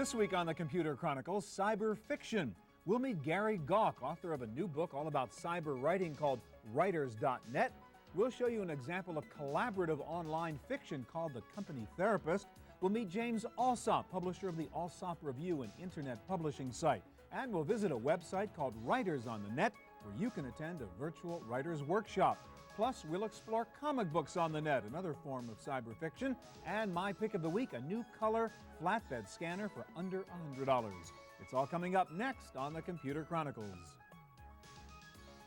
This week on the Computer Chronicles, cyber fiction. We'll meet Gary Gawk, author of a new book all about cyber writing called Writers.net. We'll show you an example of collaborative online fiction called The Company Therapist. We'll meet James Alsop, publisher of the Alsop Review, an internet publishing site. And we'll visit a website called Writers on the Net, where you can attend a virtual writer's workshop. Plus, we'll explore comic books on the net, another form of cyber fiction. And my pick of the week, a new color flatbed scanner for under $100. It's all coming up next on the Computer Chronicles.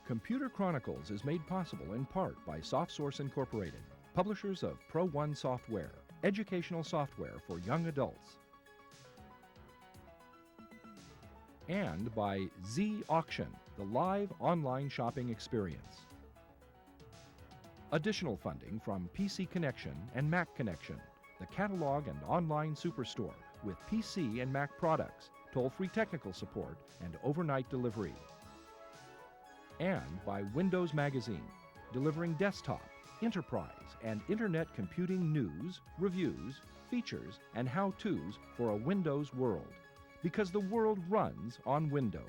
Computer Chronicles is made possible in part by SoftSource Incorporated, publishers of Pro1 software, educational software for young adults, and by Z Auction, the live online shopping experience. Additional funding from PC Connection and Mac Connection, the catalog and online superstore with PC and Mac products, toll-free technical support, and overnight delivery. And by Windows Magazine, delivering desktop, enterprise, and internet computing news, reviews, features, and how-tos for a Windows world. Because the world runs on Windows.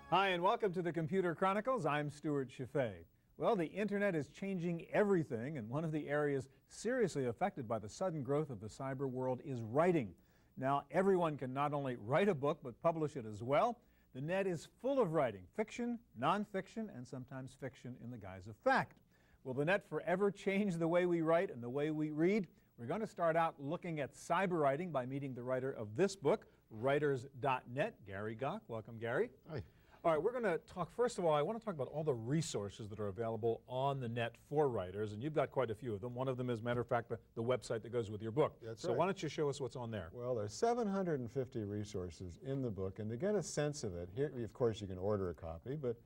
Hi, and welcome to the Computer Chronicles. I'm Stewart Cheifet. Well, the internet is changing everything, and one of the areas seriously affected by the sudden growth of the cyber world is writing. Now, everyone can not only write a book, but publish it as well. The net is full of writing, fiction, nonfiction, and sometimes fiction in the guise of fact. Will the net forever change the way we write and the way we read? We're going to start out looking at cyber writing by meeting the writer of this book, Writers.net, Gary Gawk. Welcome, Gary. Hi. All right, we're going to talk, first of all, I want to talk about all the resources that are available on the net for writers, and you've got quite a few of them. One of them is, matter of fact, the website that goes with your book. That's so right. Why don't you show us what's on there? Well, there's 750 resources in the book, and to get a sense of it, here, of course, you can order a copy, but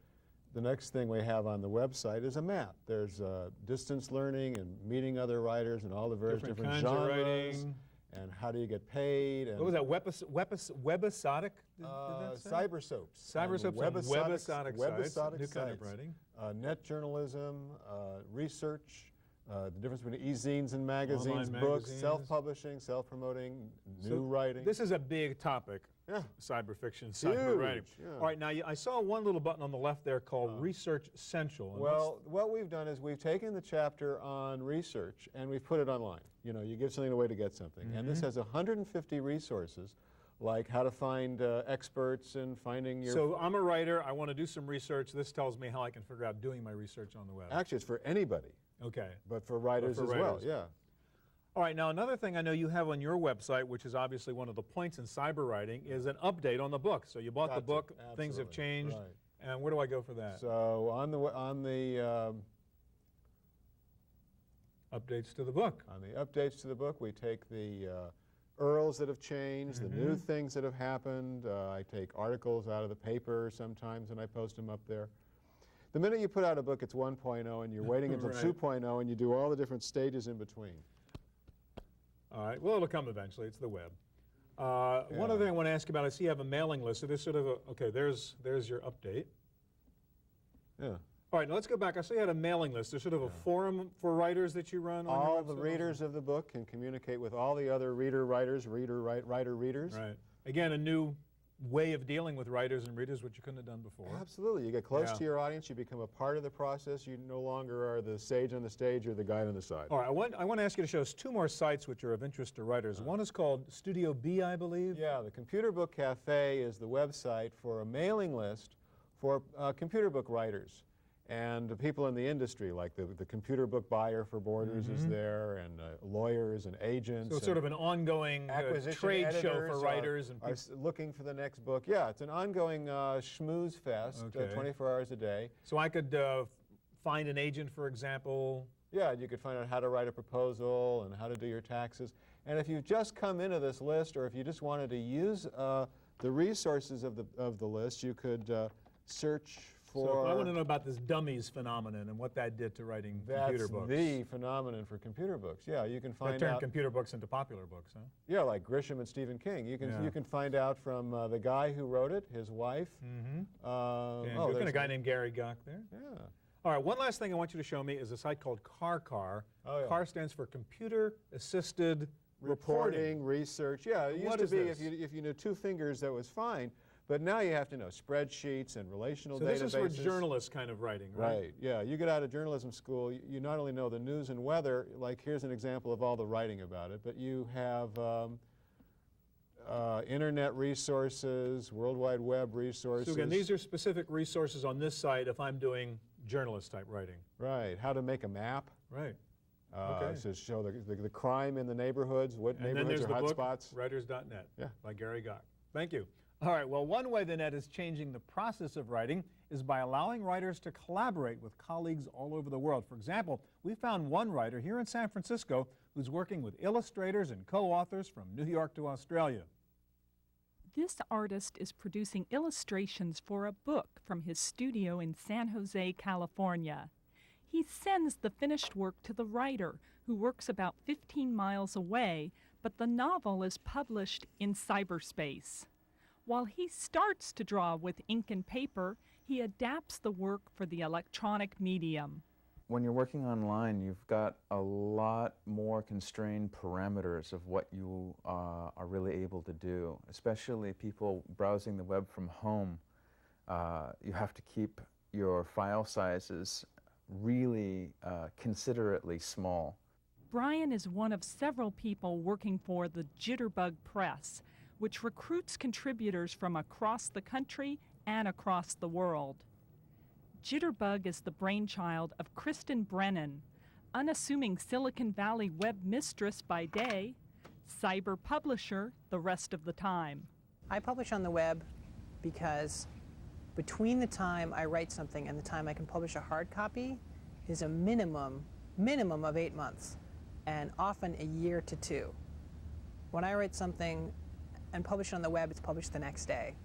the next thing we have on the website is a map. There's distance learning and meeting other writers and all the various different kinds genres. of writing. And how do you get paid? And What was that, webisodic? Did that say? Cyber soaps. Cyber soaps and webisodic sites, Webisodic new sites. kind of writing. Net journalism, research, the difference between e-zines and magazines, Online books, magazines. self-publishing, self-promoting, new writing. This is a big topic, Yeah. cyber fiction, cyber Huge, writing. yeah. All right, now I saw one little button on the left there called Research Central. And Well, what we've done is we've taken the chapter on research and we've put it online. You know, you give something away to get something. And this has 150 resources, like how to find experts and finding your... So I'm a writer, I want to do some research. This tells me how I can figure out doing my research on the web. Actually, it's for anybody, Okay. but for writers But for as writers. well, yeah. All right, now another thing I know you have on your website, which is obviously one of the points in cyber writing, is an update on the book. So you bought the Gotcha. book, things have Absolutely. changed, Right. and where do I go for that? So on the Updates to the book. updates to the book, we take the URLs that have changed, the new things that have happened. I take articles out of the paper sometimes and I post them up there. The minute you put out a book, it's 1.0 and you're waiting until Right. 2.0 and you do all the different stages in between. All right, well, it'll come eventually. It's the web. One other thing I want to ask about, I see you have a mailing list. So there's sort of a, okay, there's your update. Yeah. All right, now let's go back. I see you had a mailing list. There's sort of a forum for writers that you run on All your the website? readers of the book can communicate with all the other writer-readers. Right. Again, a new way of dealing with writers and readers, which you couldn't have done before. Absolutely. You get close Yeah. to your audience, you become a part of the process. You no longer are the sage on the stage or the guy on the side. All right, I want to ask you to show us two more sites which are of interest to writers. One is called Studio B, I believe. Yeah, the Computer Book Cafe is the website for a mailing list for computer book writers. And the people in the industry, like the Computer Book Buyer for Borders is there, and lawyers and agents. So it's sort of an ongoing acquisition trade show for editors writers and are people. looking for the next book. Yeah, it's an ongoing schmooze fest, Okay. 24 hours a day. So I could find an agent, for example. Yeah, you could find out how to write a proposal and how to do your taxes. And if you've just come into this list, or if you just wanted to use the resources of the list, you could search for... So I want to know about this dummies phenomenon and what that did to writing computer books. That's the phenomenon for computer books. Yeah, you can That find turned out... computer books into popular books, huh? Yeah, like Grisham and Stephen King. You can Yeah. you can find out from the guy who wrote it, his wife. And Oh, and a there's guy named Gary Gawk there. Yeah. All right, one last thing I want you to show me is a site called CAR. Oh, yeah. CAR stands for Computer Assisted Reporting, research. Yeah, it used What to is be this? if you knew 2 fingers, that was fine. But now you have to know spreadsheets and relational So databases. this is for journalist kind of writing, right? Right, yeah. You get out of journalism school, you not only know the news and weather, like here's an example of all the writing about it, but you have internet resources, World Wide Web resources. So again, these are specific resources on this site if I'm doing journalist type writing. Right, how to make a map. Right. Okay. To show the crime in the neighborhoods, what And then neighborhoods there's are the book, hotspots. Writers.net Yeah. by Gary Gok. Thank you. All right, well, one way the net is changing the process of writing is by allowing writers to collaborate with colleagues all over the world. For example, we found one writer here in San Francisco who's working with illustrators and co-authors from New York to Australia. This artist is producing illustrations for a book from his studio in San Jose, California. He sends the finished work to the writer, who works about 15 miles away, but the novel is published in cyberspace. While he starts to draw with ink and paper, he adapts the work for the electronic medium. When you're working online, you've got a lot more constrained parameters of what you are really able to do, especially people browsing the web from home. You have to keep your file sizes really considerately small. Brian is one of several people working for the Jitterbug Press, which recruits contributors from across the country and across the world. Jitterbug is the brainchild of Kristen Brennan, unassuming Silicon Valley web mistress by day, cyber publisher the rest of the time. I publish on the web because between the time I write something and the time I can publish a hard copy is a minimum of 8 months, and often a year to 2. When I write something and publish it on the web, it's published the next day.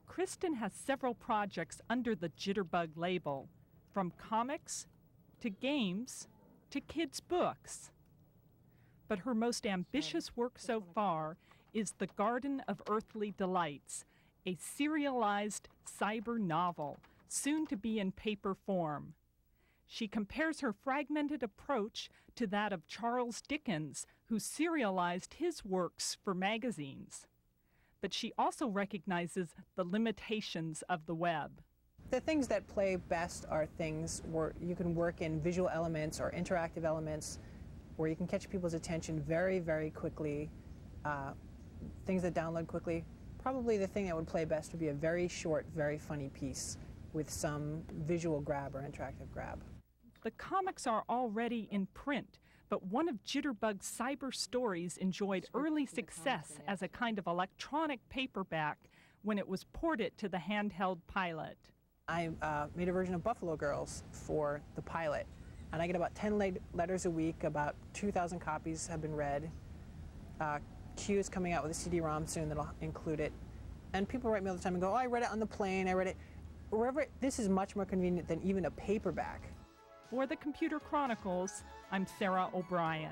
Kristen has several projects under the Jitterbug label, from comics to games to kids' books. But her most ambitious work so far is The Garden of Earthly Delights, a serialized cyber novel, soon to be in paper form. She compares her fragmented approach to that of Charles Dickens, who serialized his works for magazines. But she also recognizes the limitations of the web. The things that play best are things where you can work in visual elements or interactive elements where you can catch people's attention very, very quickly, things that download quickly. Probably the thing that would play best would be a very short, very funny piece with some visual grab or interactive grab. The comics are already in print, but one of Jitterbug's cyber stories enjoyed early success as a kind of electronic paperback when it was ported to the handheld pilot. I made a version of Buffalo Girls for the pilot, and I get about 10 letters a week, about 2,000 copies have been read. Q is coming out with a CD-ROM soon that'll include it. And people write me all the time and go, oh, I read it on the plane, I read it wherever. This is much more convenient than even a paperback. For the Computer Chronicles, I'm Sarah O'Brien.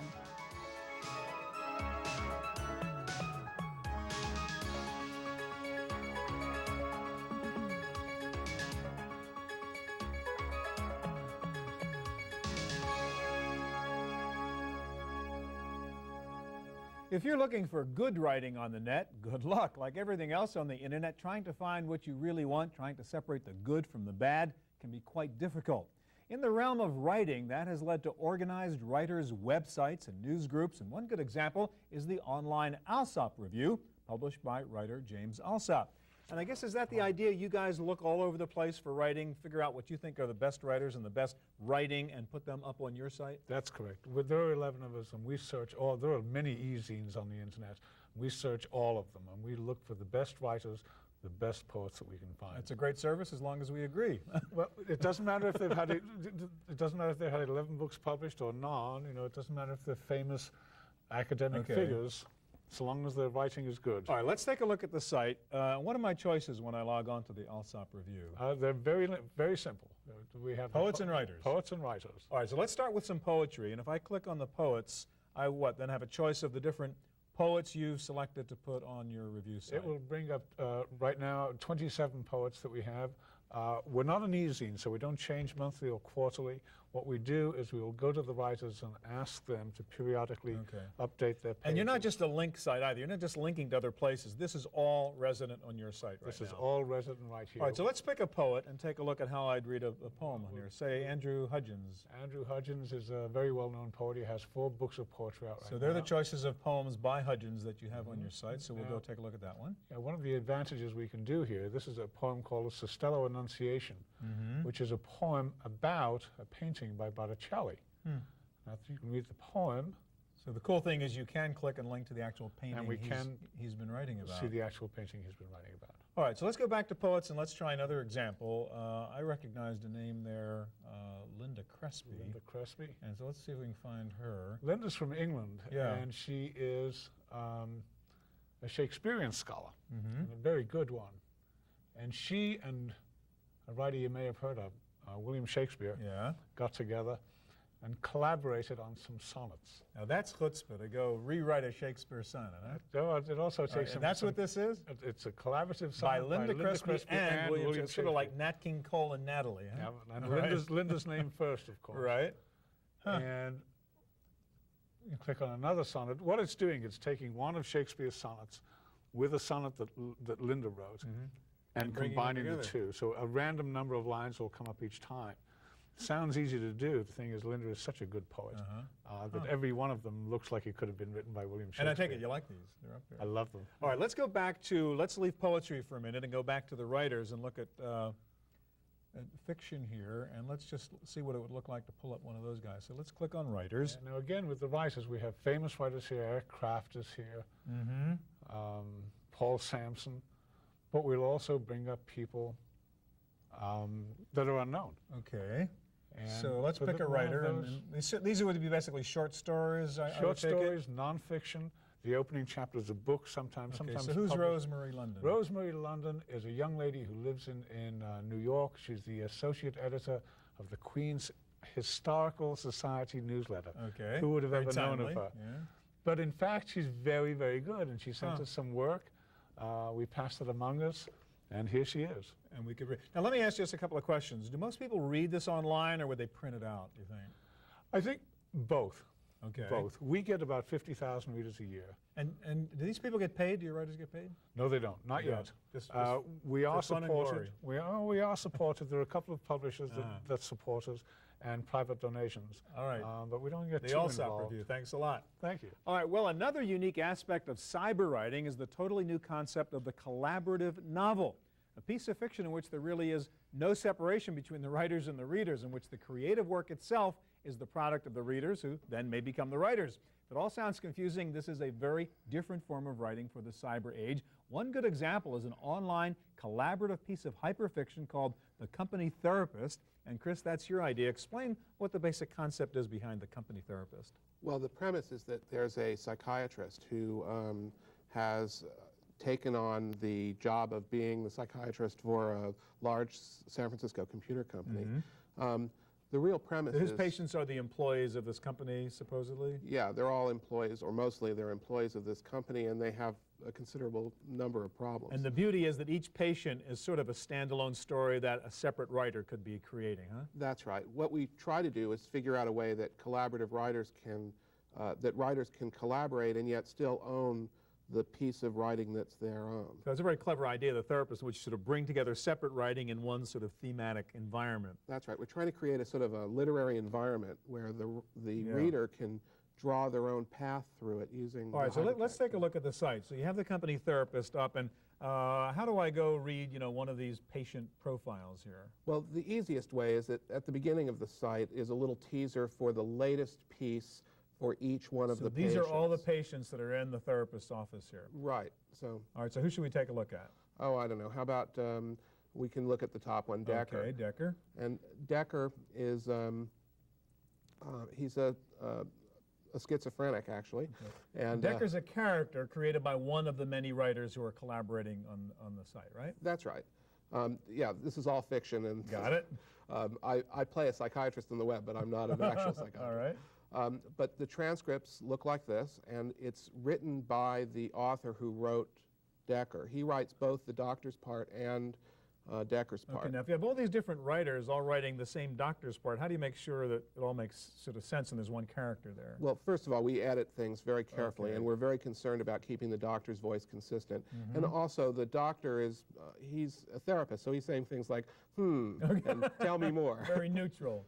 If you're looking for good writing on the net, good luck. Like everything else on the internet, trying to find what you really want, trying to separate the good from the bad, can be quite difficult. In the realm of writing, that has led to organized writers' websites and news groups, and one good example is the online Alsop Review, published by writer James Alsop. And I guess, is that the idea? You guys look all over the place for writing, figure out what you think are the best writers and the best writing, and put them up on your site? That's correct. There are 11 of us, and we search all. There are many e-zines on the internet. We search all of them, and we look for the best writers, the best poets that we can find. It's a great service as long as we agree. Well, it doesn't matter if they've had it doesn't matter if they've had 11 books published or none. You know, it doesn't matter if they're famous academic figures, so long as their writing is good. All right, let's take a look at the site. What are my choices when I log on to the Alsop Review? They're very simple. We have poets and writers. Poets and writers. All right, so let's start with some poetry. And if I click on the poets, I then have a choice of the different poets you've selected to put on your review site. It will bring up, right now, 27 poets that we have. We're not an e-zine, so we don't change monthly or quarterly. What we do is we will go to the writers and ask them to periodically update their pages. And you're not just a link site either. You're not just linking to other places. This is all resident on your site right now. This is all resident right here. All right, so let's pick a poet and take a look at how I'd read a poem on here. Say Andrew Hudgens. Andrew Hudgens is a very well-known poet. He has 4 books of poetry out right now. So they're the choices of poems by Hudgens that you have on your site, so we'll go take a look at that one. Yeah, one of the advantages we can do here, this is a poem called the Costello Annunciation, which is a poem about a painting by Botticelli. Now, you can read the poem. So the cool thing is you can click and link to the actual painting And we can he's been writing about. see the actual painting he's been writing about. All right, so let's go back to poets and let's try another example. I recognized a name there, Linda Crespi. Linda Crespi. And so let's see if we can find her. Linda's from England, Yeah. and she is a Shakespearean scholar, and a very good one. And she and a writer you may have heard of, William Shakespeare, got together and collaborated on some sonnets. Now that's chutzpah to go rewrite a Shakespeare sonnet, huh? It also takes some... And that's what this is? It's a collaborative By sonnet Linda Crespi and William Shakespeare. Sort of like Shakespeare. Nat King Cole and Natalie, huh? Yeah, and Linda's name first, of course. Right. Huh. And you click on another sonnet. What it's doing, it's taking one of Shakespeare's sonnets with a sonnet that Linda wrote and combining the two. So a random number of lines will come up each time. Sounds easy to do. The thing is, Linda is such a good poet that every one of them looks like it could have been written by William Shakespeare. And I take it you like these. They're up there. I love them. All right, let's go back to, let's leave poetry for a minute and go back to the writers and look at fiction here, and let's just see what it would look like to pull up one of those guys. So let's click on writers. Now again, with the writers, we have famous writers here. Eric Kraft is here. Paul Sampson. But we'll also bring up people that are unknown. Okay. And so let's pick a writer. And these would be basically short stories, short stories, nonfiction. The opening chapter is a book sometimes. Okay, so who's Rosemary London? Rosemary London is a young lady who lives in New York. She's the associate editor of the Queen's Historical Society newsletter. Okay. Who would have ever timely. known of her? Yeah. But in fact, she's very, very good, and she sent us some work. We passed it among us, and here she is. And we could read. Now, let me ask you just a couple of questions. Do most people read this online, or would they print it out, do you think? I think both. Okay. Both. We get about 50,000 readers a year. And do these people get paid? Do your writers get paid? No, they don't. Not yet. We are supported. We are supported. There are a couple of publishers that support us, and private donations. All right. But we don't get the too Allsop involved. Review. Thanks a lot. Thank you. All right. Well, another unique aspect of cyber writing is the totally new concept of the collaborative novel, a piece of fiction in which there really is no separation between the writers and the readers, in which the creative work itself is the product of the readers, who then may become the writers. If it all sounds confusing, this is a very different form of writing for the cyber age. One good example is an online collaborative piece of hyperfiction called The Company Therapist. And Chris, that's your idea. Explain what the basic concept is behind The Company Therapist. Well, the premise is that there's a psychiatrist who has taken on the job of being the psychiatrist for a large San Francisco computer company. The real premise is... His patients are the employees of this company, supposedly? Yeah, they're all employees, or mostly they're employees of this company, and they have a considerable number of problems. And the beauty is that each patient is sort of a standalone story that a separate writer could be creating, huh? That's right. What we try to do is figure out a way that collaborative writers can, collaborate and yet still own the piece of writing that's their own. So it's a very clever idea, the therapist, which sort of bring together separate writing in one sort of thematic environment. That's right. We're trying to create a sort of a literary environment where the reader can draw their own path through it using... All right, so let's take a look at the site. So you have The Company Therapist up, and how do I go read, one of these patient profiles here? Well, the easiest way is that at the beginning of the site is a little teaser for the latest piece for each one of the patients. So these are all the patients that are in the therapist's office here? Right. So. All right, so who should we take a look at? Oh, I don't know. How about we can look at the top one, Decker. Okay, Decker. And Decker is, he's a schizophrenic, actually. Okay. And Decker's a character created by one of the many writers who are collaborating on the site, right? That's right. Yeah, this is all fiction. And got it. I play a psychiatrist on the web, but I'm not an actual psychiatrist. All right. But the transcripts look like this, and it's written by the author who wrote Decker. He writes both the doctor's part and Decker's part. Okay, now if you have all these different writers all writing the same doctor's part, how do you make sure that it all makes sort of sense and there's one character there? Well, first of all, we edit things very carefully, Okay. and we're very concerned about keeping the doctor's voice consistent. And also, the doctor is, he's a therapist, so he's saying things like, and tell me more. Very neutral.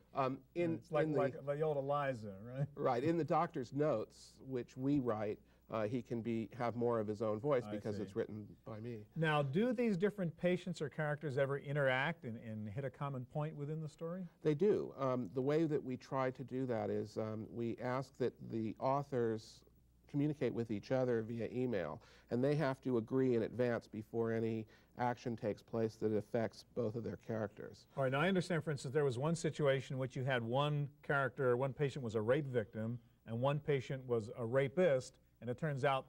It's like the old Eliza, right? Right. In the doctor's notes, which we write, he can have more of his own voice because it's written by me. Now, do these different patients or characters ever interact and hit a common point within the story? They do. The way that we try to do that is we ask that the authors communicate with each other via email, and they have to agree in advance before any action takes place that affects both of their characters. All right, now I understand, for instance, there was one situation in which you had one character, one patient was a rape victim, and one patient was a rapist, and it turns out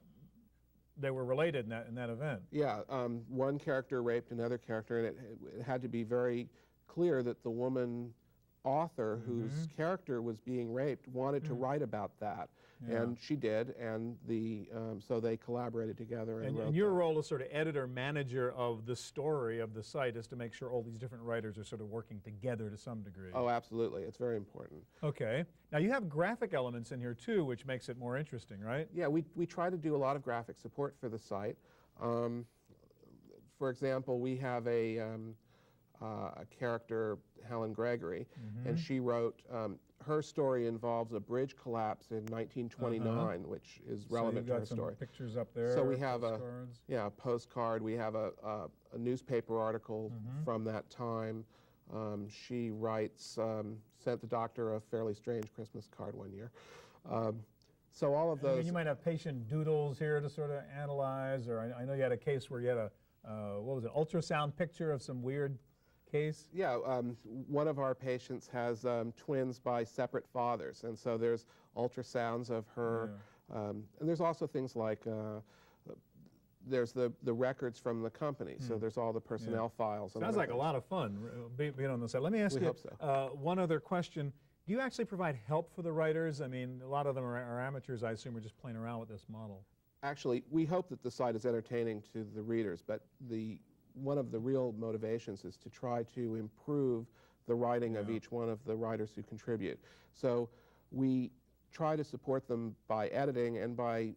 they were related in that event. Yeah, one character raped another character, and it had to be very clear that the woman author whose character was being raped wanted to write about that. And she did, and so they collaborated together. And your role as sort of editor, manager of the story of the site is to make sure all these different writers are sort of working together to some degree. Oh, absolutely. It's very important. Okay. Now, you have graphic elements in here, too, which makes it more interesting, right? Yeah, we try to do a lot of graphic support for the site. For example, we have a character, Helen Gregory, and she wrote, her story involves a bridge collapse in 1929, which is relevant to her story. Some pictures up there. So we have a postcard. We have a newspaper article from that time. She writes, sent the doctor a fairly strange Christmas card one year. So all of those. You might have patient doodles here to sort of analyze, or I know you had a case where you had a what was it, ultrasound picture of some weird case? Yeah, one of our patients has twins by separate fathers, and so there's ultrasounds of her, and there's also things like there's the records from the company, so there's all the personnel files. Sounds like a lot of fun being on the site. Let me ask you one other question. Do you actually provide help for the writers? I mean, a lot of them are amateurs, I assume, are just playing around with this model. Actually, we hope that the site is entertaining to the readers, but one of the real motivations is to try to improve the writing of each one of the writers who contribute. So we try to support them by editing and by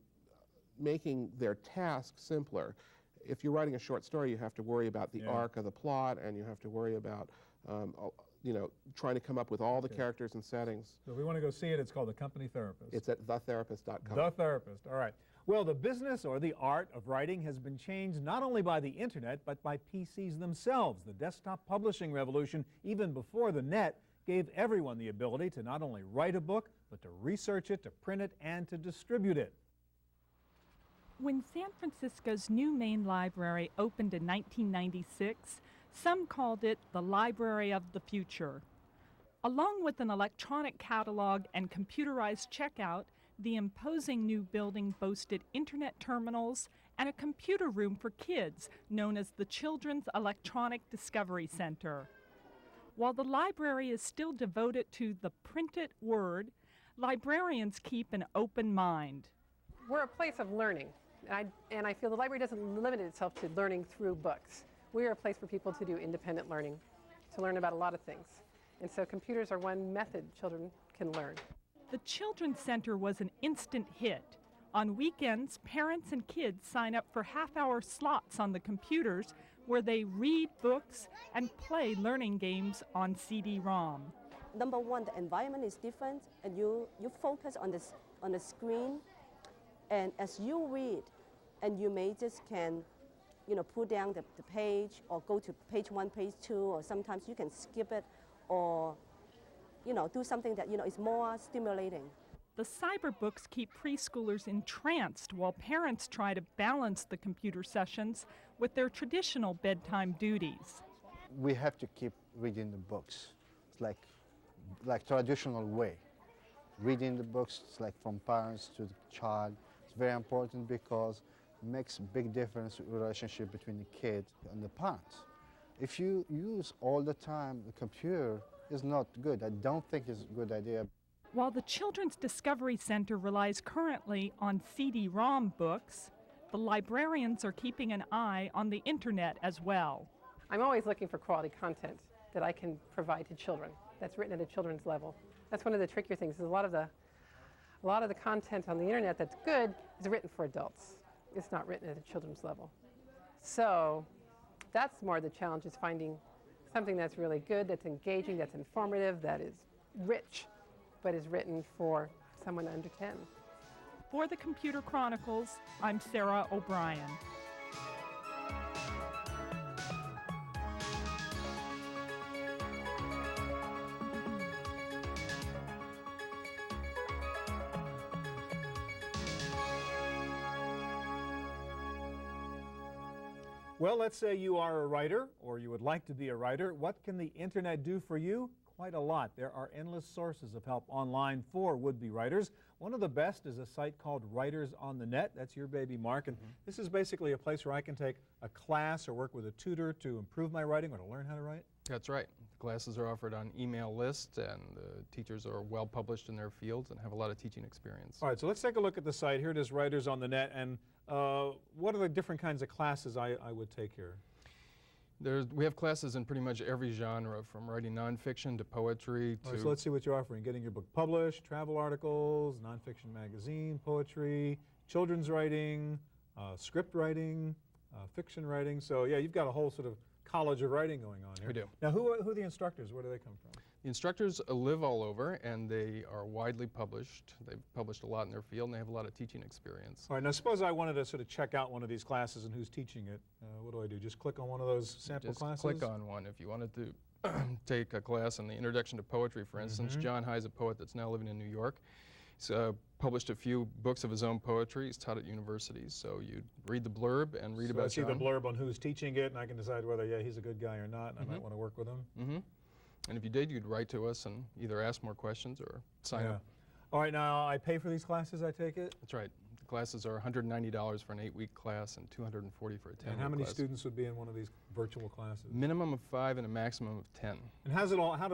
making their task simpler. If you're writing a short story, you have to worry about the arc of the plot, and you have to worry about trying to come up with all the characters and settings. So if we want to go see it, it's called The Company Therapist. It's at thetherapist.com. The Therapist, all right. Well, the business or the art of writing has been changed not only by the internet, but by PCs themselves. The desktop publishing revolution, even before the net, gave everyone the ability to not only write a book, but to research it, to print it, and to distribute it. When San Francisco's new main library opened in 1996, some called it the Library of the Future. Along with an electronic catalog and computerized checkout, the imposing new building boasted internet terminals and a computer room for kids known as the Children's Electronic Discovery Center. While the library is still devoted to the printed word, librarians keep an open mind. We're a place of learning, and I feel the library doesn't limit itself to learning through books. We are a place for people to do independent learning, to learn about a lot of things. And so computers are one method children can learn. The Children's Center was an instant hit. On weekends, parents and kids sign up for half-hour slots on the computers where they read books and play learning games on CD-ROM. Number one, the environment is different, and you focus on the screen, and as you read, and you may just can, pull down the page or go to page 1, page 2, or sometimes you can skip it, or do something that is more stimulating. The cyberbooks keep preschoolers entranced while parents try to balance the computer sessions with their traditional bedtime duties. We have to keep reading the books. It's like traditional way. Reading the books, it's like from parents to the child. It's very important because it makes a big difference in the relationship between the kid and the parents. If you use all the time the computer, it's not good. I don't think it's a good idea. While the Children's Discovery Center relies currently on CD-ROM books, the librarians are keeping an eye on the internet as well. I'm always looking for quality content that I can provide to children that's written at a children's level. That's one of the trickier things. Is a lot of the content on the internet that's good is written for adults. It's not written at a children's level. So that's more the challenge, is finding something that's really good, that's engaging, that's informative, that is rich, but is written for someone under 10. For the Computer Chronicles, I'm Sarah O'Brien. Well, let's say you are a writer, or you would like to be a writer. What can the internet do for you? Quite a lot. There are endless sources of help online for would-be writers. One of the best is a site called Writers on the Net. That's your baby, Mark. And this is basically a place where I can take a class or work with a tutor to improve my writing or to learn how to write. That's right. The classes are offered on email lists, and the teachers are well published in their fields and have a lot of teaching experience. All right, so let's take a look at the site. Here it is, Writers on the Net. And what are the different kinds of classes I would take here? We have classes in pretty much every genre, from writing nonfiction to poetry to... All right, so let's see what you're offering. Getting your book published, travel articles, nonfiction magazine, poetry, children's writing, script writing, fiction writing. So yeah, you've got a whole sort of college of writing going on here. We do. Now, who are the instructors? Where do they come from? The instructors live all over, and they are widely published. They've published a lot in their field, and they have a lot of teaching experience. All right, now suppose I wanted to sort of check out one of these classes and who's teaching it. What do I do? Just click on one of those sample classes? Just click on one. If you wanted to take a class in the Introduction to Poetry, for instance, John High is a poet that's now living in New York. He's published a few books of his own poetry. He's taught at universities. So you read the blurb and read about John. I see the blurb on who's teaching it, and I can decide whether, yeah, he's a good guy or not, and I might want to work with him. And if you did, you'd write to us and either ask more questions or sign up. All right, now I pay for these classes, I take it? That's right. The classes are $190 for an 8-week class and $240 for a 10-week class. And how many students would be in one of these virtual classes? Minimum of 5 and a maximum of 10. And how does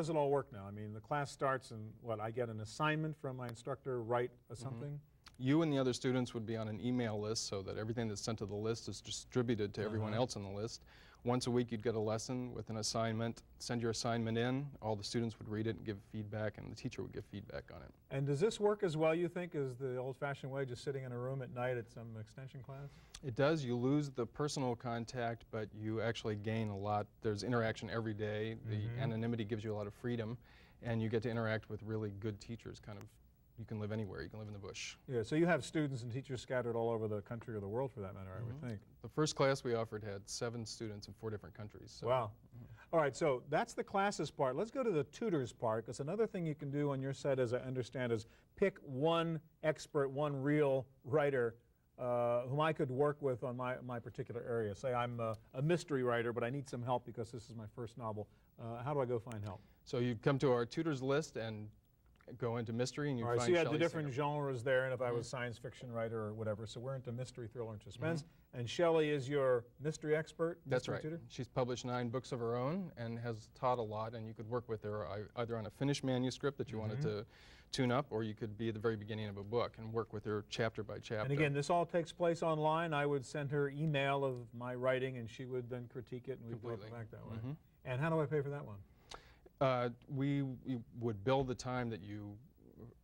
it all work now? I mean, the class starts and what, I get an assignment from my instructor, write something? You and the other students would be on an email list so that everything that's sent to the list is distributed to everyone else on the list. Once a week you'd get a lesson with an assignment, send your assignment in, all the students would read it and give feedback, and the teacher would give feedback on it. And does this work as well, you think, as the old-fashioned way, just sitting in a room at night at some extension class? It does. You lose the personal contact, but you actually gain a lot. There's interaction every day. The anonymity gives you a lot of freedom, and you get to interact with really good teachers, kind of. You can live anywhere. You can live in the bush. Yeah, so you have students and teachers scattered all over the country or the world, for that matter, I would think. The first class we offered had 7 students in 4 different countries. So. Wow. All right, so that's the classes part. Let's go to the tutors part, because another thing you can do on your site, as I understand, is pick one expert, one real writer whom I could work with on my particular area. Say I'm a mystery writer, but I need some help because this is my first novel. How do I go find help? So you come to our tutors list and go into mystery, and you find so you had the Shelley different genres there, and if I was a science fiction writer or whatever, so we're into mystery, thriller, and suspense. And Shelley is your mystery expert? That's right. Tutor? She's published 9 books of her own and has taught a lot, and you could work with her either on a finished manuscript that you wanted to tune up, or you could be at the very beginning of a book and work with her chapter by chapter. And again, this all takes place online. I would send her email of my writing, and she would then critique it, and we'd work it back that way. And how do I pay for that one? We would bill the time that you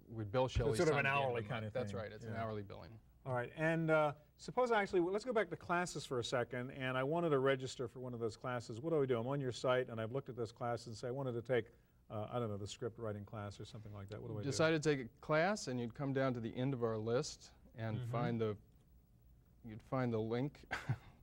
would bill Shelley. So sort of an hourly kind of thing. That's right. It's an hourly billing. All right. And suppose let's go back to classes for a second, and I wanted to register for one of those classes. What do I do? I'm on your site, and I've looked at this class and say I wanted to take, I don't know, the script writing class or something like that. What do I do? Decided to take a class, and you'd come down to the end of our list and you'd find the link.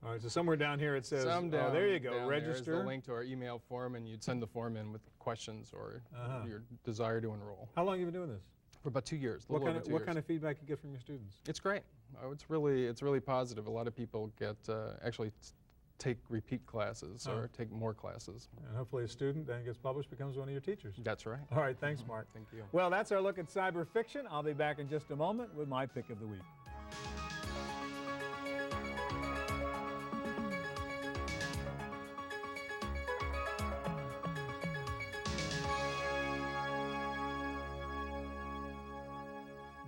All right, so somewhere down here it says, there you go, register. There's the link to our email form, and you'd send the form in with questions or your desire to enroll. How long have you been doing this? For about 2 years. What kind of feedback you get from your students? It's great. It's really positive. A lot of people get actually take repeat classes or take more classes. And hopefully a student then gets published, becomes one of your teachers. That's right. All right, thanks, Mark. Thank you. Well, that's our look at cyber fiction. I'll be back in just a moment with my pick of the week.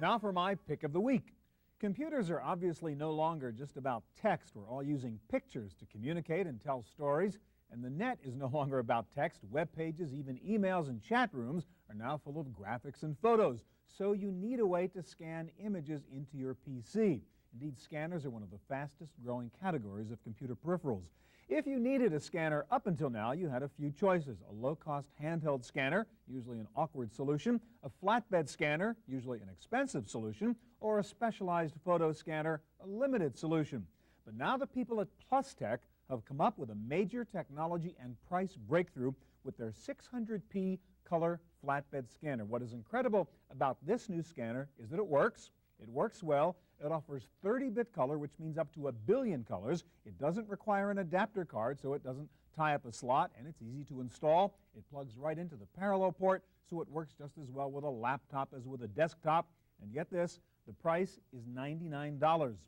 Now for my pick of the week. Computers are obviously no longer just about text. We're all using pictures to communicate and tell stories. And the net is no longer about text. Web pages, even emails and chat rooms are now full of graphics and photos. So you need a way to scan images into your PC. Indeed, scanners are one of the fastest growing categories of computer peripherals. If you needed a scanner up until now, you had a few choices. A low-cost handheld scanner, usually an awkward solution, a flatbed scanner, usually an expensive solution, or a specialized photo scanner, a limited solution. But now the people at PlusTech have come up with a major technology and price breakthrough with their 600p color flatbed scanner. What is incredible about this new scanner is that it works. It works well. It offers 30-bit color, which means up to 1 billion colors. It doesn't require an adapter card, so it doesn't tie up a slot, and it's easy to install. It plugs right into the parallel port, so it works just as well with a laptop as with a desktop. And get this, the price is $99.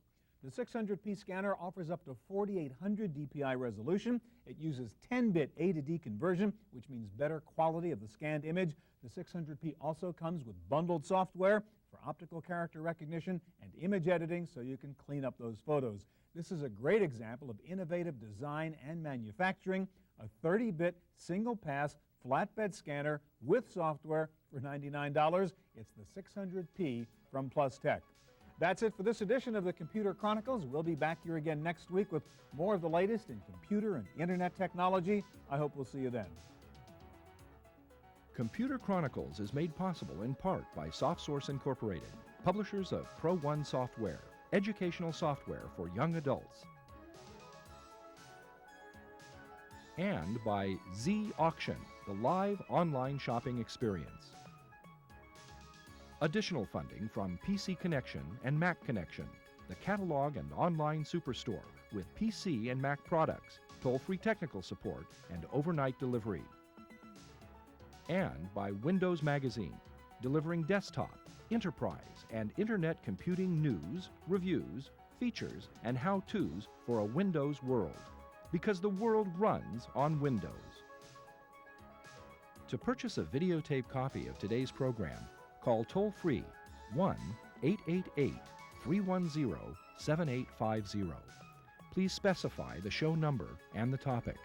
The 600p scanner offers up to 4800 dpi resolution. It uses 10-bit A to D conversion, which means better quality of the scanned image. The 600p also comes with bundled software for optical character recognition and image editing, so you can clean up those photos. This is a great example of innovative design and manufacturing, a 30-bit single-pass flatbed scanner with software for $99. It's the 600p from PlusTech. That's it for this edition of the Computer Chronicles. We'll be back here again next week with more of the latest in computer and internet technology. I hope we'll see you then. Computer Chronicles is made possible in part by SoftSource Incorporated, publishers of Pro1 software, educational software for young adults, and by Z Auction, the live online shopping experience. Additional funding from PC Connection and Mac Connection, the catalog and online superstore with PC and Mac products, toll-free technical support, and overnight delivery. And by Windows Magazine, delivering desktop, enterprise, and internet computing news, reviews, features, and how-tos for a Windows world, because the world runs on Windows. To purchase a videotape copy of today's program, call toll-free 1-888-310-7850. Please specify the show number and the topic.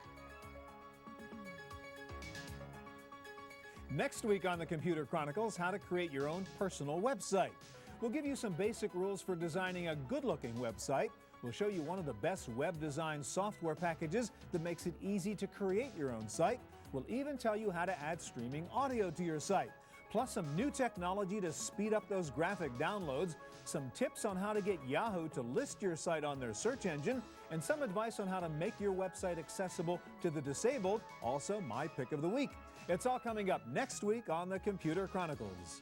Next week on the Computer Chronicles, how to create your own personal website. We'll give you some basic rules for designing a good-looking website. We'll show you one of the best web design software packages that makes it easy to create your own site. We'll even tell you how to add streaming audio to your site. Plus some new technology to speed up those graphic downloads, some tips on how to get Yahoo to list your site on their search engine, and some advice on how to make your website accessible to the disabled, also my pick of the week. It's all coming up next week on the Computer Chronicles.